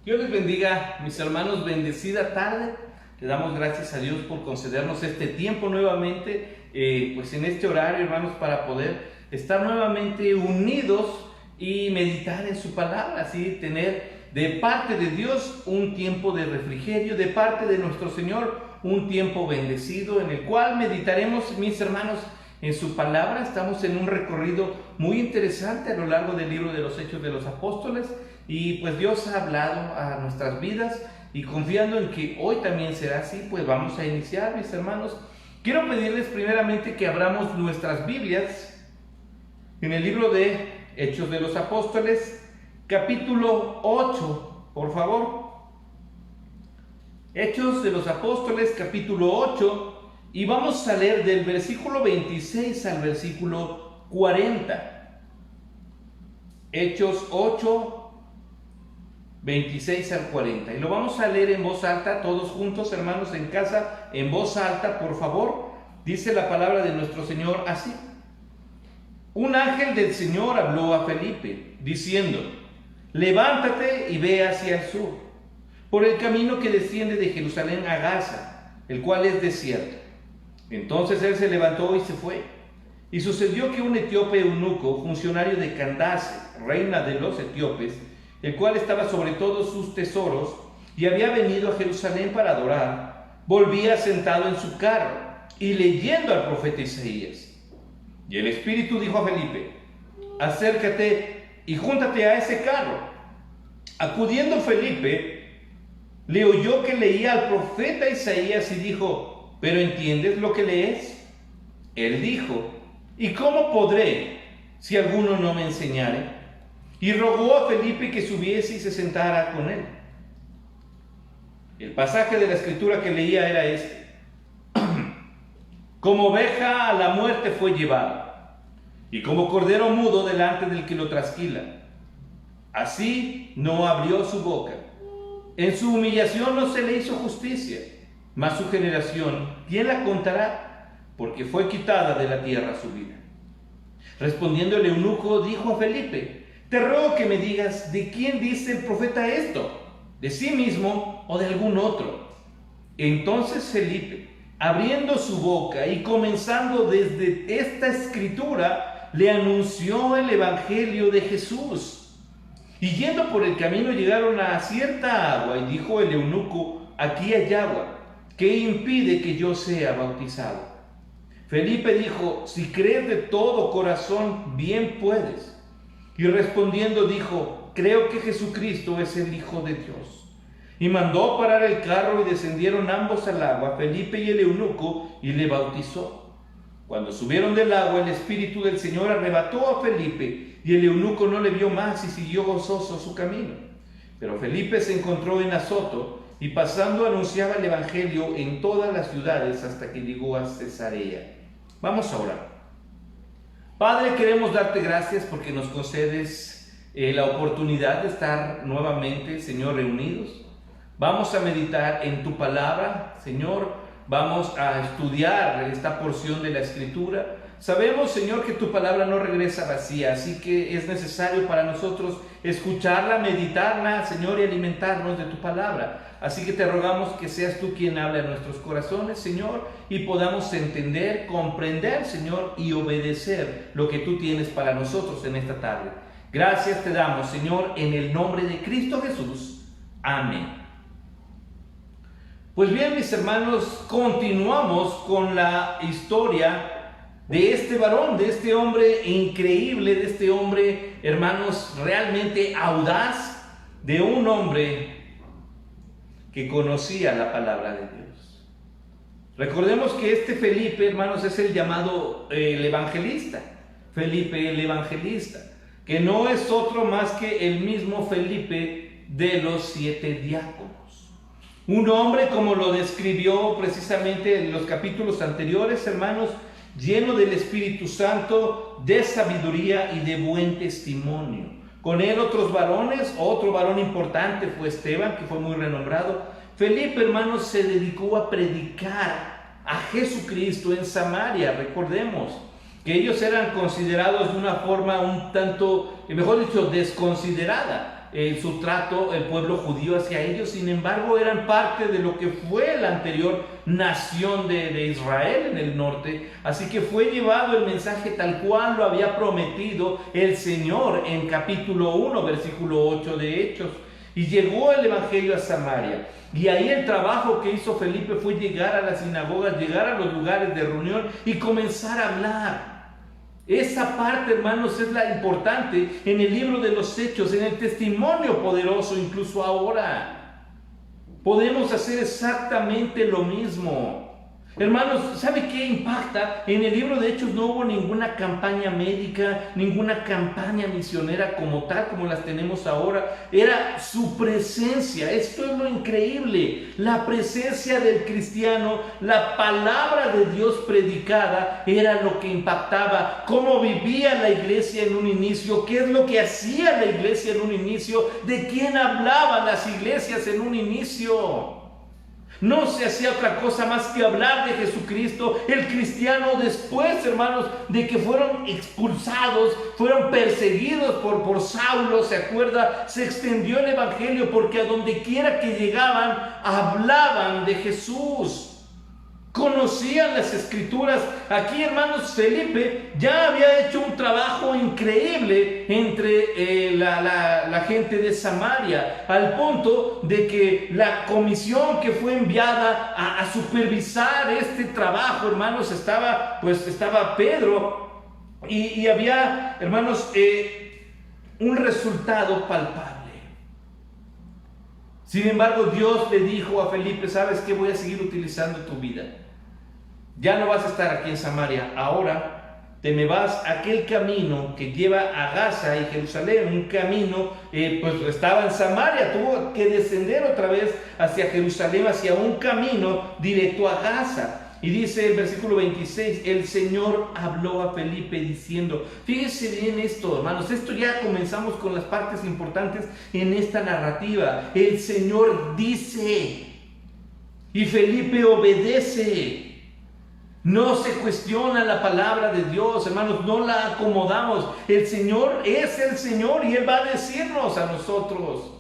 Dios les bendiga, mis hermanos, bendecida tarde. Le damos gracias a Dios por concedernos este tiempo nuevamente, pues en este horario, hermanos, para poder estar nuevamente unidos y meditar en su palabra, así tener de parte de Dios un tiempo de refrigerio, de parte de nuestro Señor un tiempo bendecido en el cual meditaremos, mis hermanos, en su palabra. Estamos en un recorrido muy interesante a lo largo del libro de los Hechos de los Apóstoles y pues Dios ha hablado a nuestras vidas y confiando en que hoy también será así, pues vamos a iniciar, mis hermanos. Quiero pedirles primeramente que abramos nuestras Biblias en el libro de Hechos de los Apóstoles, capítulo 8, por favor. Hechos de los Apóstoles, capítulo 8, y vamos a leer del versículo 26 al versículo 40. Hechos 8, 26 al 40. Y lo vamos a leer en voz alta, todos juntos, hermanos, en casa, en voz alta, por favor. Dice la palabra de nuestro Señor así: Un ángel del Señor habló a Felipe, diciendo: levántate y ve hacia el sur, por el camino que desciende de Jerusalén a Gaza, el cual es desierto. Entonces él se levantó y se fue. Y sucedió que un etíope eunuco, funcionario de Candace, reina de los etíopes, el cual estaba sobre todos sus tesoros y había venido a Jerusalén para adorar, volvía sentado en su carro y leyendo al profeta Isaías. Y el Espíritu dijo a Felipe: acércate y júntate a ese carro. Acudiendo Felipe, le oyó que leía al profeta Isaías y dijo: ¿pero entiendes lo que lees? Él dijo: ¿y cómo podré si alguno no me enseñare? Y rogó a Felipe que subiese y se sentara con él. El pasaje de la escritura que leía era este: Como oveja a la muerte fue llevado, y como cordero mudo delante del que lo trasquila, así no abrió su boca. En su humillación no se le hizo justicia, mas su generación, ¿quién la contará? Porque fue quitada de la tierra su vida. Respondiendo el eunuco, dijo a Felipe: te ruego que me digas, ¿de quién dice el profeta esto? ¿De sí mismo o de algún otro? Entonces Felipe, abriendo su boca y comenzando desde esta escritura, le anunció el evangelio de Jesús. Y yendo por el camino llegaron a cierta agua, y dijo el eunuco: aquí hay agua, ¿qué impide que yo sea bautizado? Felipe dijo: si crees de todo corazón, bien puedes. Y respondiendo dijo: creo que Jesucristo es el Hijo de Dios. Y mandó parar el carro y descendieron ambos al agua, Felipe y el eunuco, y le bautizó. Cuando subieron del agua, el Espíritu del Señor arrebató a Felipe, y el eunuco no le vio más y siguió gozoso su camino. Pero Felipe se encontró en Azoto, y pasando anunciaba el Evangelio en todas las ciudades hasta que llegó a Cesarea. Vamos a orar. Padre, queremos darte gracias porque nos concedes la oportunidad de estar nuevamente, Señor, reunidos. Vamos a meditar en tu palabra, Señor. Vamos a estudiar esta porción de la Escritura. Sabemos, Señor, que tu palabra no regresa vacía, así que es necesario para nosotros escucharla, meditarla, Señor, y alimentarnos de tu palabra. Así que te rogamos que seas tú quien habla en nuestros corazones, Señor, y podamos entender, comprender, Señor, y obedecer lo que tú tienes para nosotros en esta tarde. Gracias te damos, Señor, en el nombre de Cristo Jesús. Amén. Pues bien, mis hermanos, continuamos con la historia de este varón, de este hombre increíble, de este hombre, hermanos, realmente audaz, de un hombre que conocía la palabra de Dios. Recordemos que este Felipe, hermanos, es el llamado el evangelista, Felipe el evangelista, que no es otro más que el mismo Felipe de los 7 diáconos. Un hombre, como lo describió precisamente en los capítulos anteriores, hermanos, lleno del Espíritu Santo, de sabiduría y de buen testimonio. Con él otros varones, otro varón importante fue Esteban, que fue muy renombrado. Felipe, hermanos, se dedicó a predicar a Jesucristo en Samaria. Recordemos que ellos eran considerados de una forma un tanto, mejor dicho, desconsiderada. su trato el pueblo judío hacia ellos. Sin embargo, eran parte de lo que fue la anterior nación de Israel en el norte. Así que fue llevado el mensaje tal cual lo había prometido el Señor en capítulo 1, versículo 8 de Hechos. Y llegó el evangelio a Samaria. Y ahí el trabajo que hizo Felipe fue llegar a las sinagogas, llegar a los lugares de reunión y comenzar a hablar. Esa parte, hermanos, es la importante en el libro de los Hechos, en el testimonio poderoso, incluso ahora. Podemos hacer exactamente lo mismo. Hermanos, ¿sabe qué impacta? En el libro de Hechos no hubo ninguna campaña médica, ninguna campaña misionera como tal, como las tenemos ahora. Era su presencia. Esto es lo increíble. La presencia del cristiano, la palabra de Dios predicada, era lo que impactaba. Cómo vivía la iglesia en un inicio, qué es lo que hacía la iglesia en un inicio, de quién hablaban las iglesias en un inicio. No se hacía otra cosa más que hablar de Jesucristo. El cristiano después, hermanos, de que fueron expulsados, fueron perseguidos por Saulo, ¿se acuerda? Se extendió el evangelio porque a donde quiera que llegaban, hablaban de Jesús. Conocían las escrituras. Aquí, hermanos, Felipe ya había hecho un trabajo increíble entre la gente de Samaria, al punto de que la comisión que fue enviada a supervisar este trabajo, hermanos, estaba Pedro y había, hermanos, un resultado palpable. Sin embargo, Dios le dijo a Felipe: ¿sabes qué? Voy a seguir utilizando tu vida. Ya no vas a estar aquí en Samaria. Ahora te me vas a aquel camino que lleva a Gaza y Jerusalén. Un camino, pues estaba en Samaria. Tuvo que descender otra vez hacia Jerusalén, hacia un camino directo a Gaza. Y dice el versículo 26, el Señor habló a Felipe diciendo, fíjense bien esto, hermanos, esto ya comenzamos con las partes importantes en esta narrativa. El Señor dice, y Felipe obedece. No se cuestiona la palabra de Dios, hermanos, no la acomodamos. El Señor es el Señor y Él va a decirnos a nosotros.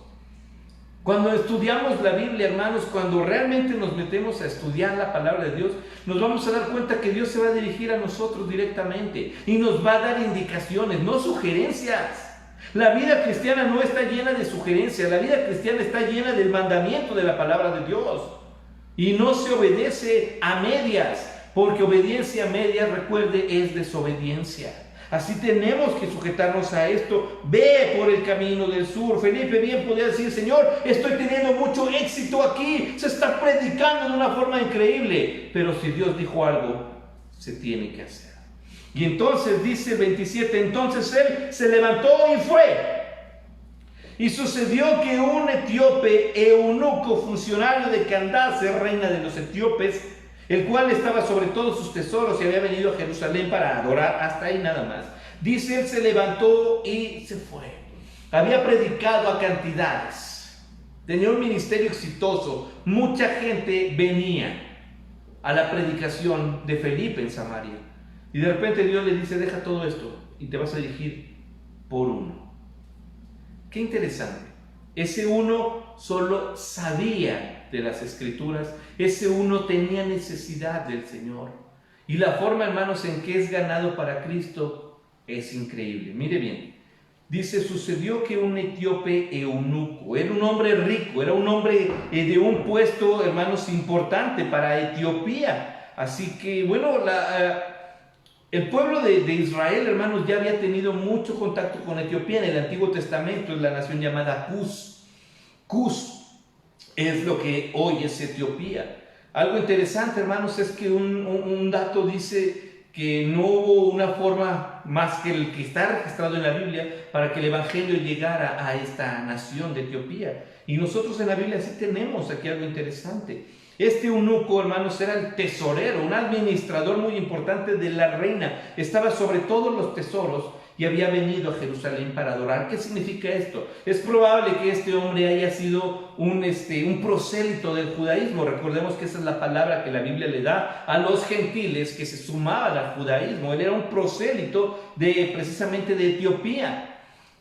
Cuando estudiamos la Biblia, hermanos, cuando realmente nos metemos a estudiar la palabra de Dios, nos vamos a dar cuenta que Dios se va a dirigir a nosotros directamente y nos va a dar indicaciones, no sugerencias. La vida cristiana no está llena de sugerencias, la vida cristiana está llena del mandamiento de la palabra de Dios. Y no se obedece a medias, porque obediencia a medias, recuerde, es desobediencia. Así tenemos que sujetarnos a esto. Ve por el camino del sur. Felipe bien podía decir, Señor, estoy teniendo mucho éxito aquí. Se está predicando de una forma increíble. Pero si Dios dijo algo, se tiene que hacer. Y entonces dice el 27, entonces él se levantó y fue. Y sucedió que un etíope, eunuco, funcionario de Candace, reina de los etíopes, el cual estaba sobre todos sus tesoros y había venido a Jerusalén para adorar, hasta ahí nada más. Dice, él se levantó y se fue. Había predicado a cantidades. Tenía un ministerio exitoso. Mucha gente venía a la predicación de Felipe en Samaria. Y de repente Dios le dice, deja todo esto y te vas a dirigir por uno. Qué interesante. Ese uno solo sabía de las Escrituras. Ese uno tenía necesidad del Señor. Y la forma, hermanos, en que es ganado para Cristo es increíble. Mire bien. Dice, sucedió que un etíope eunuco, era un hombre rico, era un hombre de un puesto, hermanos, importante para Etiopía. Así que, bueno, el pueblo de Israel, hermanos, ya había tenido mucho contacto con Etiopía. En el Antiguo Testamento es la nación llamada Cus. Cus es lo que hoy es Etiopía. Algo interesante, hermanos, es que un dato dice que no hubo una forma más que el que está registrado en la Biblia para que el Evangelio llegara a esta nación de Etiopía. Y nosotros en la Biblia sí tenemos aquí algo interesante. Este eunuco, hermanos, era el tesorero, un administrador muy importante de la reina. Estaba sobre todos los tesoros y había venido a Jerusalén para adorar. ¿Qué significa esto? Es probable que este hombre haya sido un prosélito del judaísmo. Recordemos que esa es la palabra que la Biblia le da a los gentiles que se sumaban al judaísmo. Él era un prosélito precisamente de Etiopía.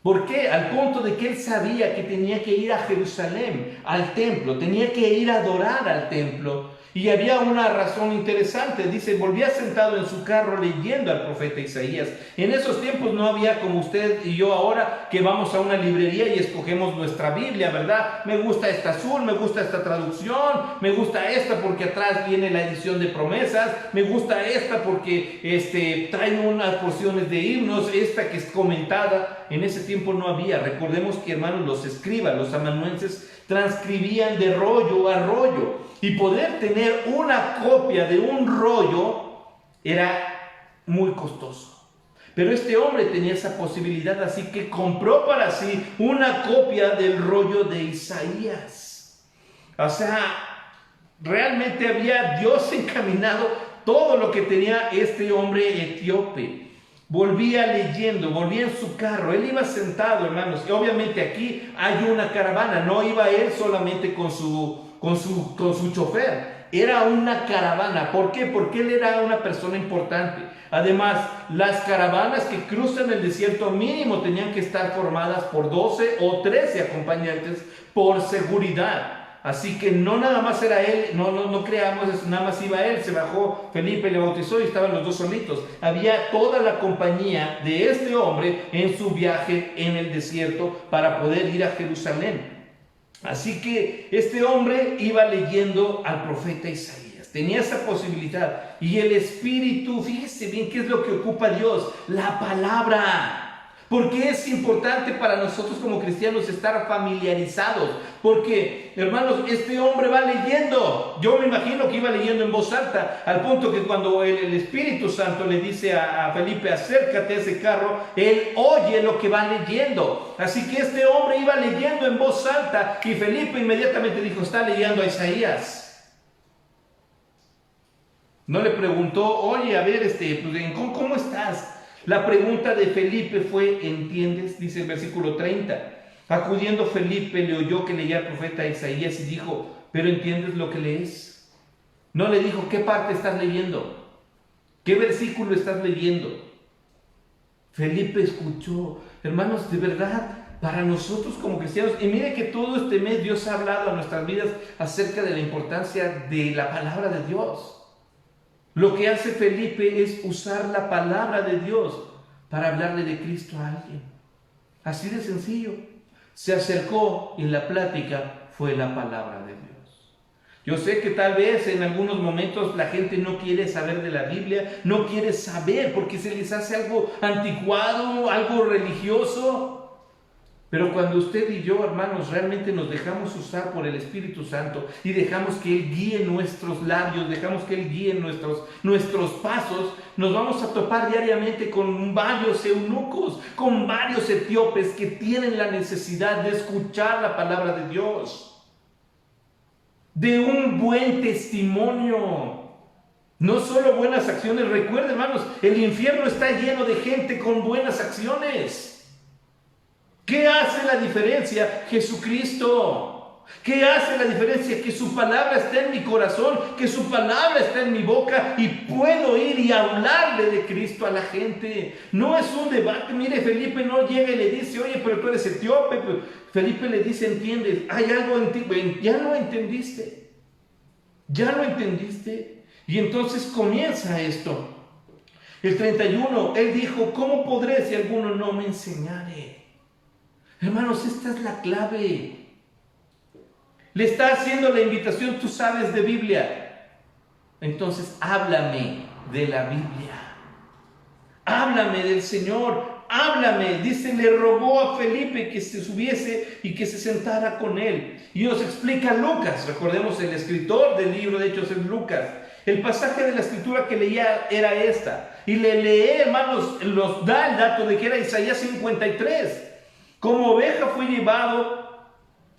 ¿Por qué? Al punto de que él sabía que tenía que ir a Jerusalén, al templo, tenía que ir a adorar al templo. Y había una razón interesante, dice, volvía sentado en su carro leyendo al profeta Isaías. En esos tiempos no había como usted y yo ahora, que vamos a una librería y escogemos nuestra Biblia, ¿verdad? Me gusta esta azul, me gusta esta traducción, me gusta esta porque atrás viene la edición de promesas, me gusta esta porque traen unas porciones de himnos, esta que es comentada. En ese tiempo no había. Recordemos que, hermanos, los escribas, los amanuenses, transcribían de rollo a rollo. Y poder tener una copia de un rollo era muy costoso. Pero este hombre tenía esa posibilidad, así que compró para sí una copia del rollo de Isaías. O sea, realmente había Dios encaminado todo lo que tenía este hombre etíope. Volvía leyendo, volvía en su carro, él iba sentado, hermanos, y obviamente aquí hay una caravana, no iba él solamente con su chofer, era una caravana. ¿Por qué? Porque él era una persona importante. Además, las caravanas que cruzan el desierto mínimo tenían que estar formadas por 12 o 13 acompañantes por seguridad. Así que no nada más era él, no creamos eso, nada más iba él, se bajó Felipe, le bautizó y estaban los dos solitos. Había toda la compañía de este hombre en su viaje en el desierto para poder ir a Jerusalén. Así que este hombre iba leyendo al profeta Isaías, tenía esa posibilidad. Y el Espíritu, fíjese bien qué es lo que ocupa Dios, la palabra. Porque es importante para nosotros como cristianos estar familiarizados. Porque, hermanos, este hombre va leyendo. Yo me imagino que iba leyendo en voz alta, al punto que cuando el Espíritu Santo le dice a Felipe, acércate a ese carro, él oye lo que va leyendo. Así que este hombre iba leyendo en voz alta y Felipe inmediatamente dijo, está leyendo a Isaías. No le preguntó, oye, a ver, ¿cómo estás? La pregunta de Felipe fue, ¿entiendes? Dice el versículo 30. Acudiendo Felipe le oyó que leía al profeta Isaías y dijo, ¿pero entiendes lo que lees? No le dijo, ¿qué parte estás leyendo? ¿Qué versículo estás leyendo? Felipe escuchó. Hermanos, de verdad, para nosotros como cristianos, y mire que todo este mes Dios ha hablado a nuestras vidas acerca de la importancia de la palabra de Dios. Lo que hace Felipe es usar la palabra de Dios para hablarle de Cristo a alguien. Así de sencillo. Se acercó y la plática fue la palabra de Dios. Yo sé que tal vez en algunos momentos la gente no quiere saber de la Biblia, no quiere saber porque se les hace algo anticuado, algo religioso. Pero cuando usted y yo, hermanos, realmente nos dejamos usar por el Espíritu Santo y dejamos que Él guíe nuestros labios, dejamos que Él guíe nuestros pasos, nos vamos a topar diariamente con varios eunucos, con varios etíopes que tienen la necesidad de escuchar la palabra de Dios, de un buen testimonio. No solo buenas acciones. Recuerden, hermanos, el infierno está lleno de gente con buenas acciones. ¿Qué hace la diferencia? Jesucristo. ¿Qué hace la diferencia? Que su palabra está en mi corazón, que su palabra está en mi boca y puedo ir y hablarle de Cristo a la gente. No es un debate. Mire, Felipe no llega y le dice, oye, pero tú eres etíope. Felipe le dice, ¿entiendes? Hay algo en ti. Ya lo entendiste. Ya lo entendiste. Y entonces comienza esto. El 31, él dijo, ¿cómo podré si alguno no me enseñare? Hermanos, esta es la clave. Le está haciendo la invitación, tú sabes de Biblia. Entonces, háblame de la Biblia. Háblame del Señor. Háblame. Dice, le rogó a Felipe que se subiese y que se sentara con él. Y nos explica Lucas. Recordemos, el escritor del libro de Hechos es Lucas. El pasaje de la escritura que leía era esta. Y le lee, hermanos, nos da el dato de que era Isaías 53. Como oveja fue llevado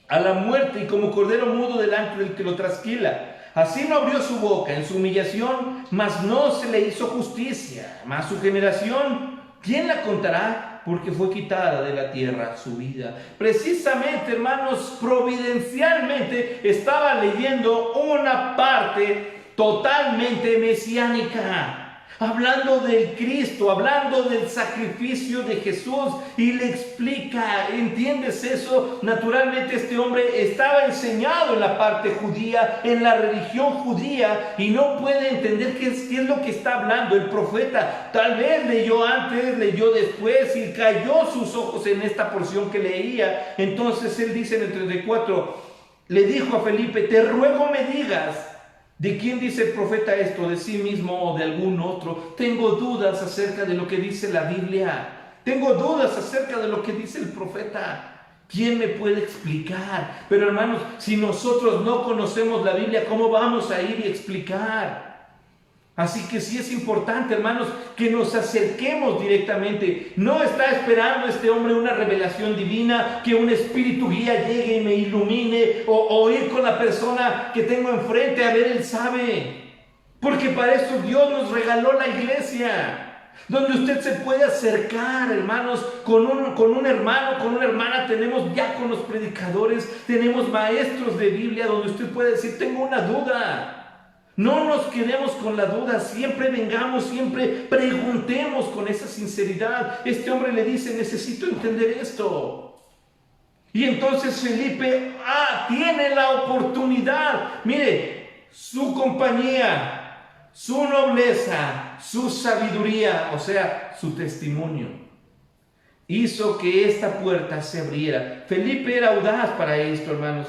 a la muerte y como cordero mudo delante del que lo trasquila. Así no abrió su boca en su humillación, mas no se le hizo justicia. Mas su generación, ¿quién la contará? Porque fue quitada de la tierra su vida. Precisamente, hermanos, providencialmente estaba leyendo una parte totalmente mesiánica. hablando del Cristo, hablando del sacrificio de Jesús, y le explica, ¿entiendes eso? Naturalmente este hombre estaba enseñado en la parte judía, en la religión judía, y no puede entender qué es lo que está hablando el profeta. Tal vez leyó antes, leyó después, y cayó sus ojos en esta porción que leía. Entonces él dice en el 34, le dijo a Felipe, te ruego me digas, ¿de quién dice el profeta esto? ¿De sí mismo o de algún otro? Tengo dudas acerca de lo que dice la Biblia. Tengo dudas acerca de lo que dice el profeta. ¿Quién me puede explicar? Pero hermanos, si nosotros no conocemos la Biblia, ¿cómo vamos a ir y explicar? Así que sí es importante, hermanos, que nos acerquemos directamente. No está esperando este hombre una revelación divina, que un espíritu guía llegue y me ilumine, o ir con la persona que tengo enfrente a ver, él sabe. Porque para eso Dios nos regaló la iglesia, donde usted se puede acercar, hermanos, con un hermano, con una hermana. Tenemos diáconos, predicadores, tenemos maestros de Biblia, donde usted puede decir, tengo una duda. No nos quedemos con la duda, siempre vengamos, siempre preguntemos con esa sinceridad. Este hombre le dice, necesito entender esto. Y entonces Felipe tiene la oportunidad. Mire, su compañía, su nobleza, su sabiduría, o sea, su testimonio, hizo que esta puerta se abriera. Felipe era audaz para esto, hermanos.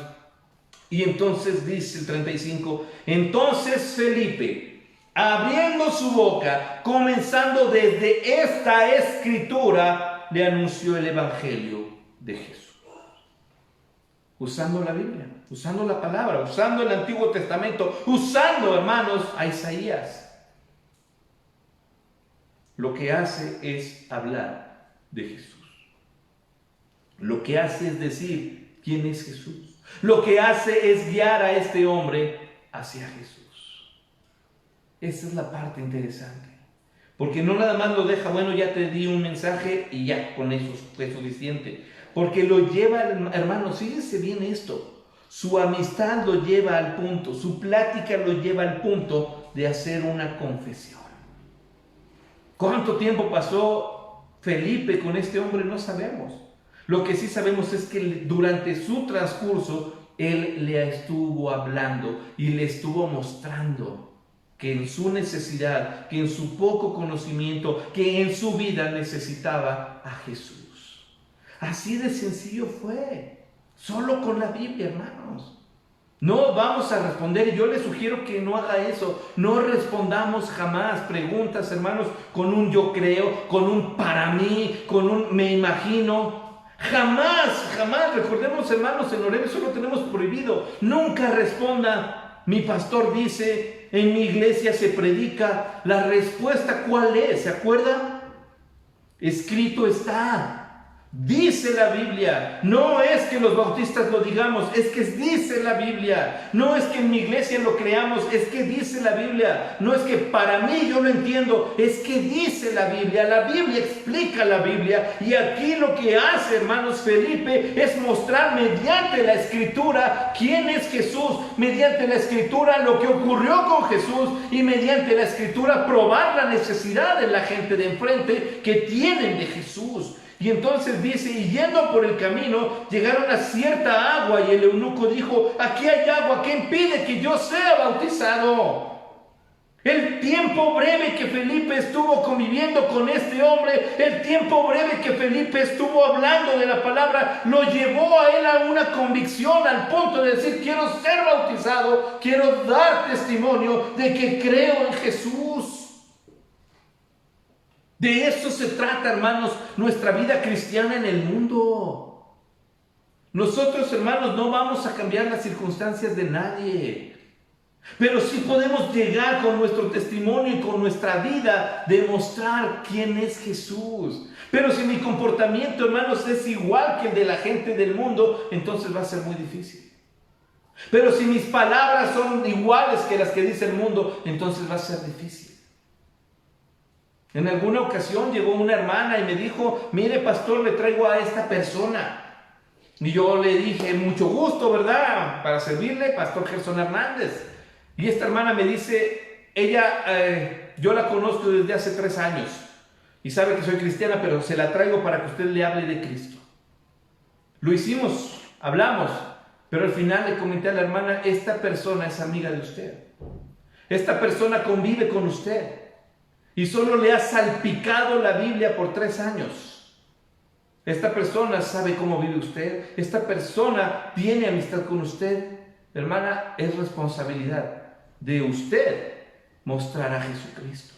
Y entonces dice el 35, entonces Felipe, abriendo su boca, comenzando desde esta escritura, le anunció el evangelio de Jesús. Usando la Biblia, usando la palabra, usando el Antiguo Testamento, usando, hermanos, a Isaías. Lo que hace es hablar de Jesús. Lo que hace es decir quién es Jesús. Lo que hace es guiar a este hombre hacia Jesús. Esa es la parte interesante. Porque no nada más lo deja, bueno, ya te di un mensaje y ya con eso fue suficiente. Porque lo lleva, hermanos, fíjense bien esto. Su amistad lo lleva al punto, su plática lo lleva al punto de hacer una confesión. ¿Cuánto tiempo pasó Felipe con este hombre? No sabemos. Lo que sí sabemos es que durante su transcurso, él le estuvo hablando y le estuvo mostrando que en su necesidad, que en su poco conocimiento, que en su vida necesitaba a Jesús. Así de sencillo fue, solo con la Biblia, hermanos. No vamos a responder, y yo les sugiero que no haga eso. No respondamos jamás preguntas, hermanos, con un yo creo, con un para mí, con un me imagino. Jamás, recordemos, hermanos, en Oreb eso lo tenemos prohibido. Nunca responda, mi pastor dice, en mi iglesia se predica. La respuesta, ¿cuál es? ¿Se acuerda? Escrito está. Dice la Biblia. No es que los bautistas lo digamos, es que dice la Biblia. No es que en mi iglesia lo creamos, es que dice la Biblia. No es que para mí yo lo entiendo, es que dice la Biblia. La Biblia explica la Biblia. Y aquí lo que hace, hermanos, Felipe es mostrar mediante la Escritura quién es Jesús, mediante la Escritura lo que ocurrió con Jesús, y mediante la Escritura probar la necesidad de la gente de enfrente que tienen de Jesús. Y entonces dice, y yendo por el camino, llegaron a cierta agua, y el eunuco dijo, aquí hay agua, ¿qué impide que yo sea bautizado? El tiempo breve que Felipe estuvo conviviendo con este hombre, el tiempo breve que Felipe estuvo hablando de la palabra, lo llevó a él a una convicción, al punto de decir, quiero ser bautizado, quiero dar testimonio de que creo en Jesús. De eso se trata, hermanos, nuestra vida cristiana en el mundo. Nosotros, hermanos, no vamos a cambiar las circunstancias de nadie, pero sí podemos llegar con nuestro testimonio y con nuestra vida, demostrar quién es Jesús. Pero si mi comportamiento, hermanos, es igual que el de la gente del mundo, entonces va a ser muy difícil. Pero si mis palabras son iguales que las que dice el mundo, entonces va a ser difícil. En alguna ocasión llegó una hermana y me dijo, mire pastor, le traigo a esta persona. Y yo le dije, mucho gusto, ¿verdad? Para servirle, pastor Gerson Hernández. Y esta hermana me dice, ella yo la conozco desde hace 3 años y sabe que soy cristiana, pero se la traigo para que usted le hable de Cristo. Lo hicimos, hablamos, pero al final le comenté a la hermana, esta persona es amiga de usted. Esta persona convive con usted y solo le ha salpicado la Biblia por 3 años. Esta persona sabe cómo vive usted. Esta persona tiene amistad con usted. Hermana, es responsabilidad de usted mostrar a Jesucristo.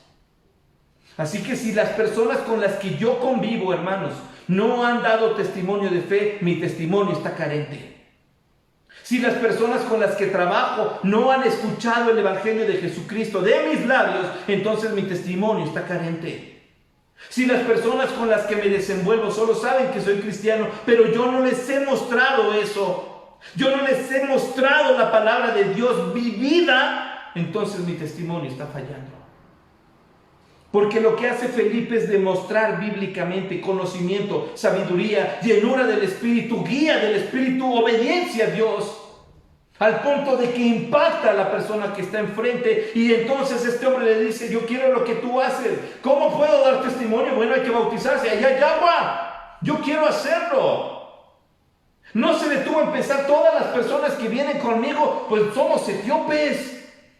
Así que si las personas con las que yo convivo, hermanos, no han dado testimonio de fe, mi testimonio está carente. Si las personas con las que trabajo no han escuchado el Evangelio de Jesucristo de mis labios, entonces mi testimonio está carente. Si las personas con las que me desenvuelvo solo saben que soy cristiano, pero yo no les he mostrado eso, yo no les he mostrado la palabra de Dios vivida, entonces mi testimonio está fallando. Porque lo que hace Felipe es demostrar bíblicamente conocimiento, sabiduría, llenura del Espíritu, guía del Espíritu, obediencia a Dios, al punto de que impacta a la persona que está enfrente. Y entonces este hombre le dice, yo quiero lo que tú haces. ¿Cómo puedo dar testimonio? Bueno, hay que bautizarse, allá hay agua, yo quiero hacerlo. No se detuvo en pensar, todas las personas que vienen conmigo, pues somos etíopes.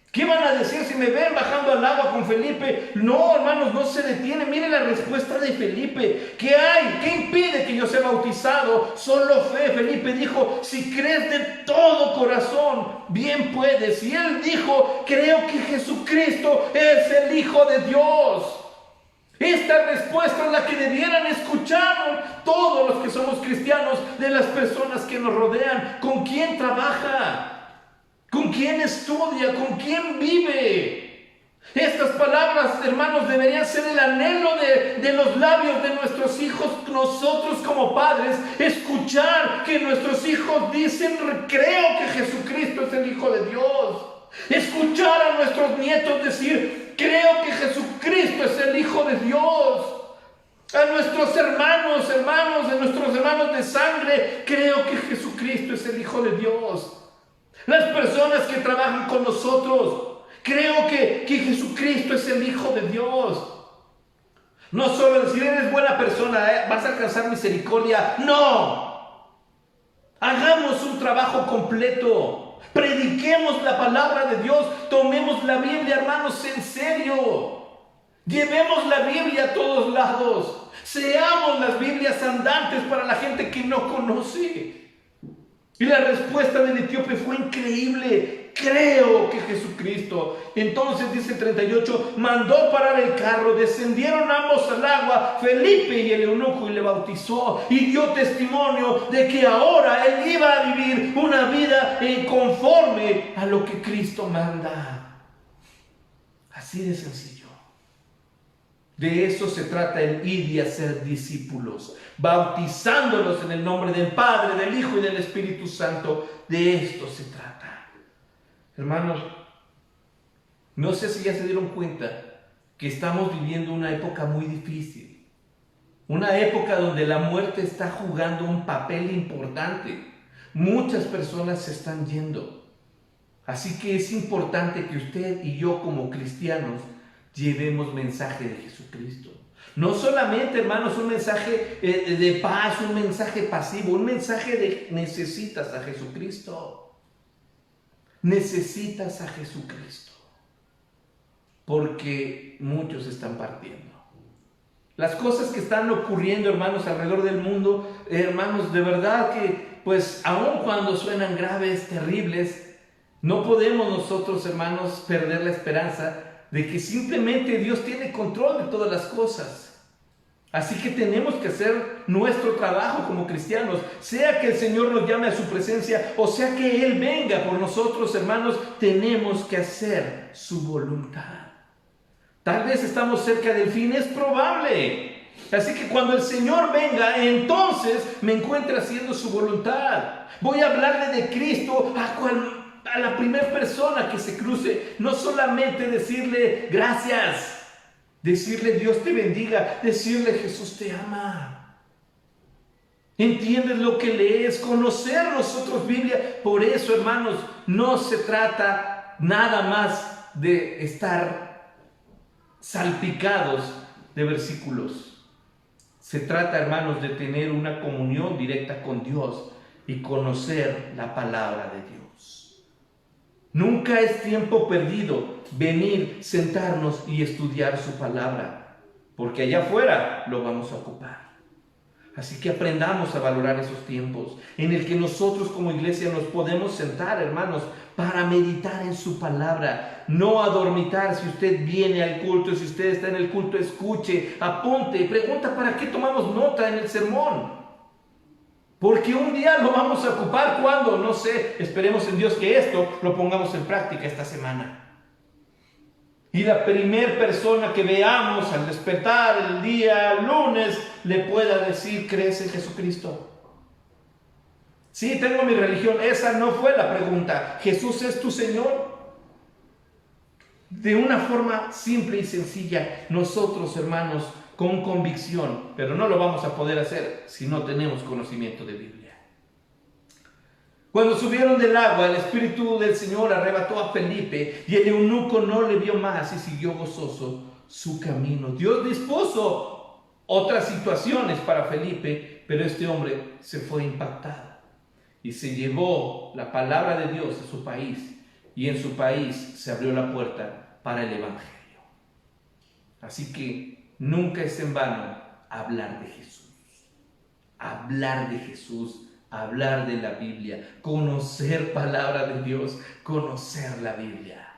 ¿Qué van a decir si me ven bajando al agua con Felipe? No, hermanos, no se detiene. Mire la respuesta de Felipe. ¿Qué hay? ¿Qué impide que yo sea bautizado? Solo fe. Felipe dijo, si crees de todo corazón, bien puedes. Y él dijo, creo que Jesucristo es el Hijo de Dios. Esta respuesta es la que debieran escuchar todos los que somos cristianos de las personas que nos rodean. ¿Con quién trabaja? ¿Con quién estudia? ¿Con quién vive? Estas palabras, hermanos, deberían ser el anhelo de los labios de nuestros hijos. Nosotros como padres, escuchar que nuestros hijos dicen, creo que Jesucristo es el Hijo de Dios. Escuchar a nuestros nietos decir, creo que Jesucristo es el Hijo de Dios. A nuestros hermanos, de nuestros hermanos de sangre, creo que Jesucristo es el Hijo de Dios. Las personas que trabajan con nosotros, creo que Jesucristo es el Hijo de Dios. No solo decir, eres buena persona, vas a alcanzar misericordia. No. Hagamos un trabajo completo. Prediquemos la palabra de Dios. Tomemos la Biblia, hermanos, en serio. Llevemos la Biblia a todos lados. Seamos las Biblias andantes para la gente que no conoce. Y la respuesta del etíope fue increíble. Creo que Jesucristo. Entonces dice el 38, mandó parar el carro, descendieron ambos al agua, Felipe y el eunuco, y le bautizó y dio testimonio de que ahora él iba a vivir una vida conforme a lo que Cristo manda. Así de sencillo. De eso se trata el ir y hacer discípulos, bautizándolos en el nombre del Padre, del Hijo y del Espíritu Santo. De esto se trata. Hermanos, no sé si ya se dieron cuenta que estamos viviendo una época muy difícil. Una época donde la muerte está jugando un papel importante. Muchas personas se están yendo. Así que es importante que usted y yo como cristianos llevemos mensaje de Jesucristo. No solamente, hermanos, un mensaje de paz, un mensaje pasivo, un mensaje de necesitas a Jesucristo. Necesitas a Jesucristo. Porque muchos están partiendo. Las cosas que están ocurriendo, hermanos, alrededor del mundo, hermanos, de verdad que, pues, aun cuando suenan graves, terribles, no podemos nosotros, hermanos, perder la esperanza de que simplemente Dios tiene control de todas las cosas. Así que tenemos que hacer nuestro trabajo como cristianos, sea que el Señor nos llame a su presencia o sea que Él venga por nosotros, hermanos, tenemos que hacer su voluntad. Tal vez estamos cerca del fin, es probable. Así que cuando el Señor venga, entonces me encuentre haciendo su voluntad. Voy a hablarle de Cristo a la primera persona que se cruce, no solamente decirle gracias, decirle Dios te bendiga, decirle Jesús te ama. ¿Entiendes lo que lees? Conocer nosotros Biblia. Por eso, hermanos, no se trata nada más de estar salpicados de versículos. Se trata, hermanos, de tener una comunión directa con Dios y conocer la palabra de Dios. Nunca es tiempo perdido venir, sentarnos y estudiar su palabra, porque allá afuera lo vamos a ocupar. Así que aprendamos a valorar esos tiempos en el que nosotros como iglesia nos podemos sentar, hermanos, para meditar en su palabra, no a dormitar. Si usted viene al culto, si usted está en el culto, escuche, apunte, pregunta para qué tomamos nota en el sermón. Porque un día lo vamos a ocupar. ¿Cuándo? No sé. Esperemos en Dios que esto lo pongamos en práctica esta semana. Y la primer persona que veamos al despertar el día lunes le pueda decir: ¿crees en Jesucristo? Sí, tengo mi religión. Esa no fue la pregunta. ¿Jesús es tu Señor? De una forma simple y sencilla, nosotros, hermanos, con convicción, pero no lo vamos a poder hacer si no tenemos conocimiento de Biblia. Cuando subieron del agua, el Espíritu del Señor arrebató a Felipe y el eunuco no le vio más y siguió gozoso su camino. Dios dispuso otras situaciones para Felipe, pero este hombre se fue impactado y se llevó la palabra de Dios a su país, y en su país se abrió la puerta para el Evangelio. Así que nunca es en vano hablar de Jesús. Hablar de Jesús. Hablar de la Biblia, conocer palabra de Dios, conocer la Biblia.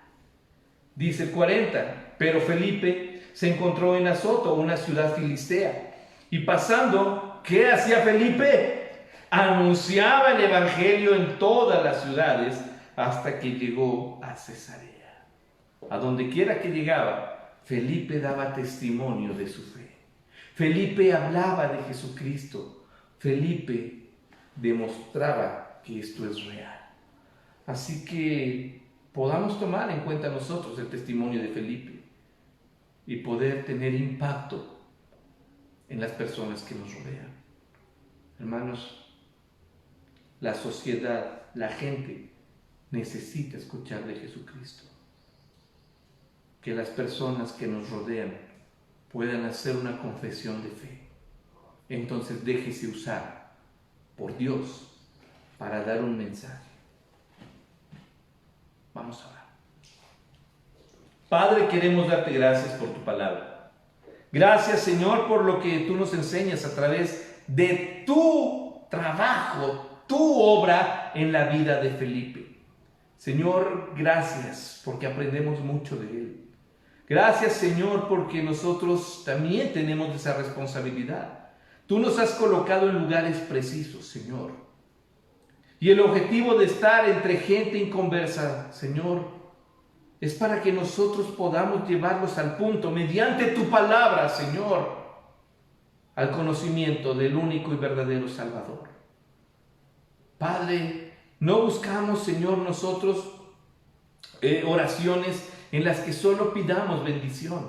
Dice el 40, pero Felipe se encontró en Azoto, una ciudad filistea, y pasando, ¿qué hacía Felipe? Anunciaba el Evangelio en todas las ciudades hasta que llegó a Cesarea. A donde quiera que llegaba, Felipe daba testimonio de su fe. Felipe hablaba de Jesucristo. Felipe demostraba que esto es real. Así que podamos tomar en cuenta nosotros el testimonio de Felipe y poder tener impacto en las personas que nos rodean. Hermanos, la sociedad, la gente necesita escuchar de Jesucristo. Que las personas que nos rodean puedan hacer una confesión de fe. Entonces déjese usar por Dios para dar un mensaje. Vamos a orar. Padre, queremos darte gracias por tu palabra. Gracias, Señor, por lo que tú nos enseñas a través de tu trabajo, tu obra en la vida de Felipe. Señor, gracias porque aprendemos mucho de él. Gracias, Señor, porque nosotros también tenemos esa responsabilidad. Tú nos has colocado en lugares precisos, Señor. Y el objetivo de estar entre gente inconversa, Señor, es para que nosotros podamos llevarlos al punto, mediante tu palabra, Señor, al conocimiento del único y verdadero Salvador. Padre, no buscamos, Señor, nosotros oraciones en las que solo pidamos bendición.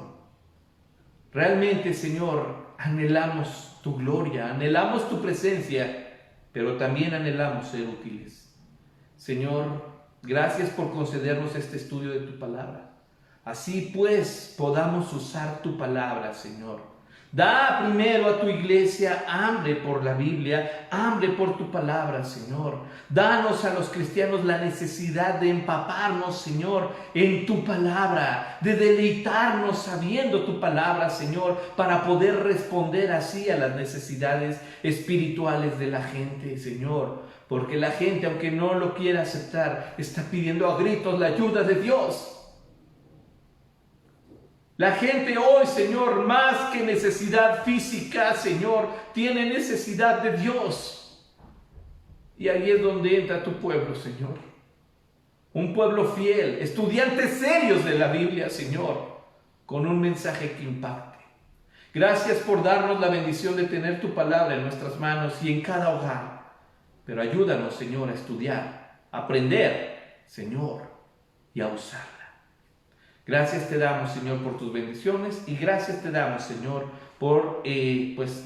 Realmente, Señor, anhelamos tu gloria, anhelamos tu presencia, pero también anhelamos ser útiles. Señor, gracias por concedernos este estudio de tu palabra. Así pues, podamos usar tu palabra, Señor. Da primero a tu iglesia hambre por la Biblia, hambre por tu palabra, Señor. Danos a los cristianos la necesidad de empaparnos, Señor, en tu palabra, de deleitarnos sabiendo tu palabra, Señor, para poder responder así a las necesidades espirituales de la gente, Señor. Porque la gente, aunque no lo quiera aceptar, está pidiendo a gritos la ayuda de Dios. La gente hoy, Señor, más que necesidad física, Señor, tiene necesidad de Dios. Y ahí es donde entra tu pueblo, Señor. Un pueblo fiel, estudiantes serios de la Biblia, Señor, con un mensaje que impacte. Gracias por darnos la bendición de tener tu palabra en nuestras manos y en cada hogar. Pero ayúdanos, Señor, a estudiar, a aprender, Señor, y a usarla. Gracias te damos, Señor, por tus bendiciones, y gracias te damos, Señor, por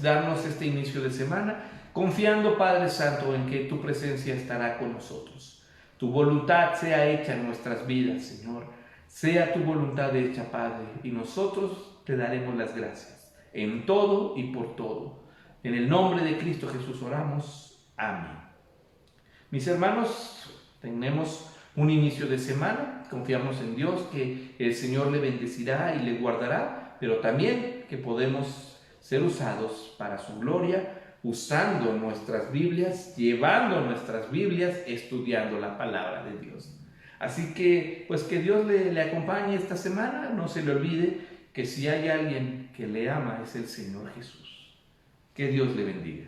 darnos este inicio de semana, confiando, Padre Santo, en que tu presencia estará con nosotros. Tu voluntad sea hecha en nuestras vidas, Señor. Sea tu voluntad hecha, Padre, y nosotros te daremos las gracias en todo y por todo. En el nombre de Cristo Jesús oramos. Amén. Mis hermanos, tenemos un inicio de semana. Confiamos en Dios que el Señor le bendecirá y le guardará, pero también que podemos ser usados para su gloria, usando nuestras Biblias, llevando nuestras Biblias, estudiando la palabra de Dios. Así que, pues que Dios le acompañe esta semana. No se le olvide que si hay alguien que le ama es el Señor Jesús. Que Dios le bendiga.